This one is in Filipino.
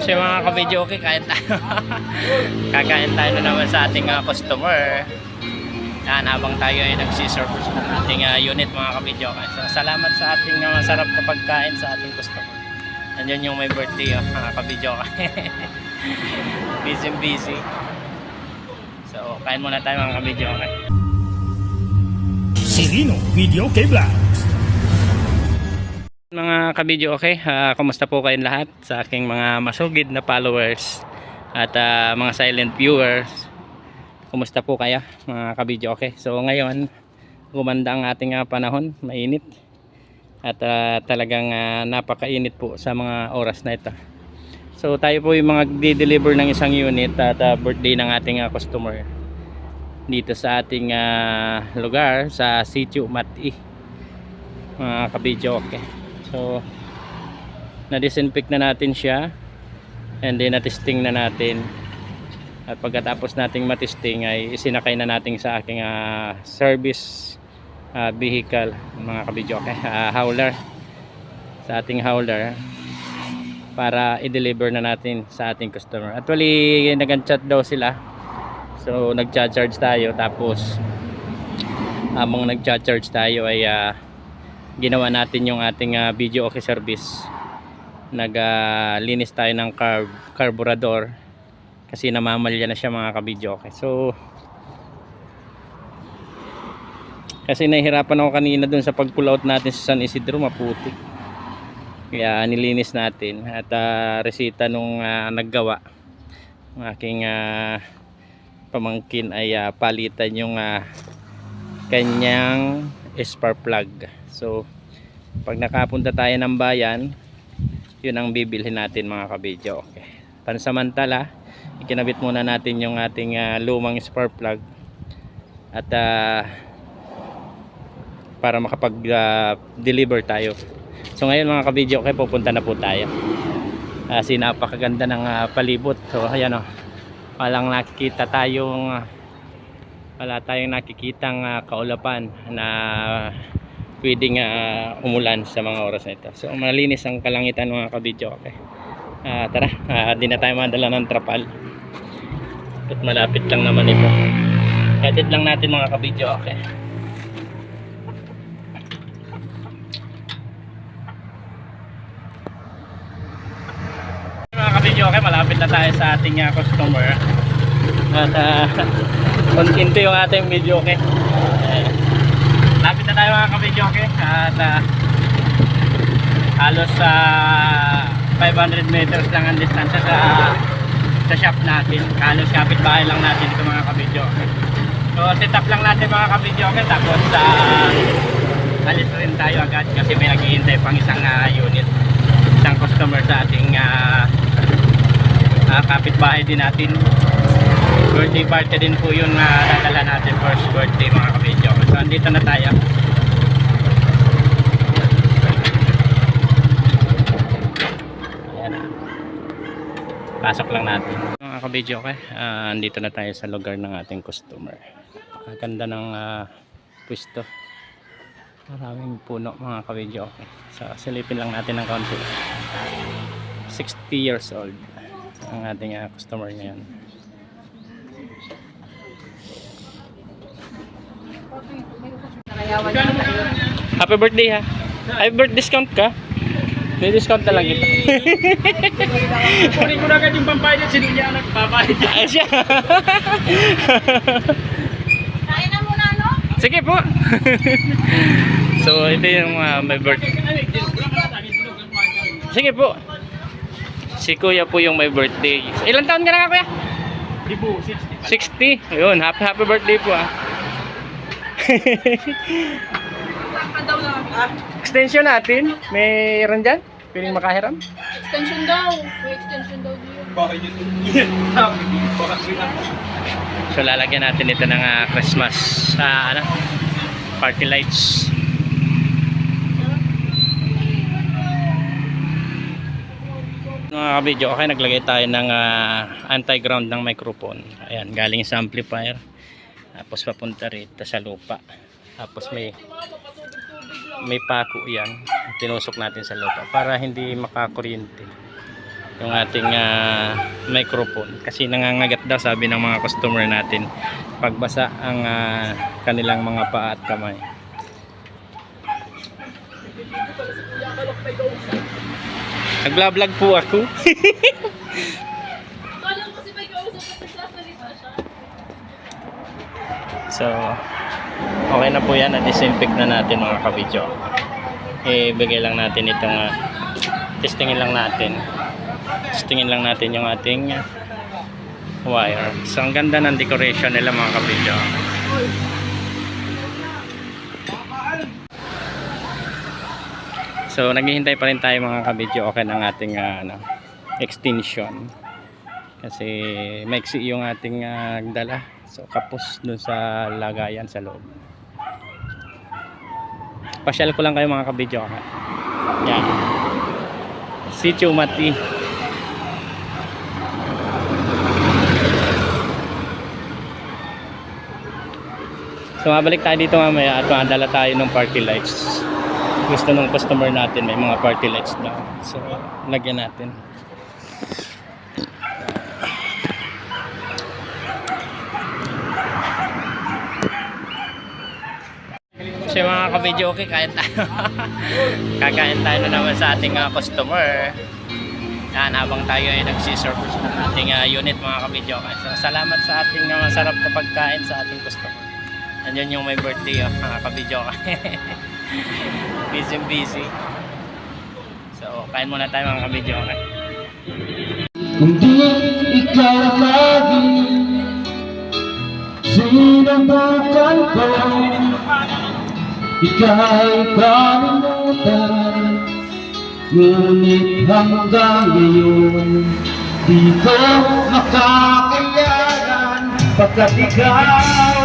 So yung mga ka-video, okay, kain tayo. Kakain tayo na naman sa ating customer. Yan, habang tayo ay nagsiservice ng ating unit mga ka-video. So, salamat sa ating masarap na pagkain sa ating customer. Nandiyan yung may birthday mga ka-video. Busy. So, kain muna tayo mga ka-video. Sirino Video Vlogs. Mga ka-video, okay, kumusta po kayong lahat sa aking mga masugid na followers at mga silent viewers. Kumusta po kayo mga ka-video, okay? So ngayon, gumanda ang ating panahon, mainit. At talagang napakainit po sa mga oras na ito. So tayo po yung mga di-deliver ng isang unit at birthday ng ating customer dito sa ating lugar sa Sitio Mati mga ka-video, okay? So na-disinfect na natin siya and then na-testing na natin, at pagkatapos nating matesting ay isinakay na natin sa aking service vehicle mga ka-video, okay? Hauler, sa ating hauler para i-deliver na natin sa ating customer. Actually nag-chat daw sila, so nag-charge tayo, tapos habang nag-charge tayo ay ginawa natin yung ating video okay service. Naglinis tayo ng carburetor kasi namamalya na siya mga ka-video, okay? So kasi nahihirapan ako kanina dun sa pag-pull out natin sa San Isidro, maputi, kaya nilinis natin. At resita nung naggawa ng aking pamangkin ay palitan yung kanyang spark plug. So pag nakapunta tayo ng bayan, yun ang bibilhin natin mga ka-video, okay? Pansamantala ikinabit muna natin yung ating lumang spark plug at para makapag deliver tayo. So ngayon mga ka-video, okay, pupunta na po tayo. Kasi napakaganda ng palibot. So ayan, wala tayong nakikitang kaulapan na pwedeng umulan sa mga oras na ito. So malinis ang kalangitan mga ka-video, okay? Tara, di na tayo madala ng trapal at malapit lang naman ito. Edit lang natin mga ka-video, okay? Mga ka-video, okay, malapit na tayo sa ating customer. At kontinto yung ating video, okay? Lapit na tayo mga ka-video, okay? At halos 500 meters lang ang distansya sa shop natin. Halos kapitbahay lang natin ito mga ka-video, okay? So set up lang natin mga ka-video, okay? Tapos alis rin tayo agad kasi may naghihintay pang isang unit, isang customer sa ating kapitbahay din natin. Birthday party din po yun na dadala natin, first birthday mga ka-video. So andito na tayo. Ayan na, pasok lang natin mga ka-video, okay? Andito na tayo sa lugar ng ating customer. Napakaganda ng pwesto, maraming puno mga ka-video, okay? So silipin lang natin ng kaunti. 60 years old ang ating customer ngayon. Happy birthday ha. Happy birthday, discount ka? May discount na lang ito. Kunin ko na agad yung pambayad at sino niya nagpabayad. Ay siya. Kain na muna, no? Sige po. So ito yung may birthday. Sige po. Si kuya po yung may birthday. Ilang taon ka na nga kuya? 60. Ayun, happy birthday po ah. Extension natin. Mayroon dyan? Piling makahiram? Extension daw. May extension daw dito. So lalagyan natin ito ng Christmas party lights. Mga ka-video, okay, naglagay tayo ng anti-ground ng microphone. Ayan, galing sa amplifier. Tapos papunta rito sa lupa. Tapos may pako yan, tinusok natin sa lupa para hindi makakuryente. yung ating microphone kasi nangangagat daw, sabi ng mga customer natin, pagbasa ang kanilang mga paa at kamay. Nagla-vlog po ako. Akala ko kasi may kausap at nagsasalita siya. So, okay na po yan. Na-disinfect na natin mga kabidyo. Ibigay lang natin itong testingin lang natin. Testingin lang natin yung ating wire. So, ang ganda ng decoration nila mga kabidyo. So, naghihintay pa rin tayo mga kabidyo. Okay ng ating extension. Kasi maiksi yung ating dala. So, kapos dun sa lagayan sa loob. Pasyal ko lang kayo mga kabidyo. Yan. Si Chumati. So, mabalik tayo dito mamaya at madala tayo ng party lights. Gusto ng customer natin may mga party lights daw. So, lagyan natin. So mga kabidyo, okay, kain tayo. Kakain tayo na naman sa ating customer. Yan, habang tayo ay nagsiservice ng ating unit mga kabidyo. So, salamat sa ating masarap na pagkain sa ating customer. Andyan yung may birthday mga kabidyo. Busy. So, kain muna tayo mga kabidyo. Kung di ikaw lagi sinubukan ko, ika'y kalimutan. Ngunit hanggang ngayon di ko makakayanan, pagkat ikaw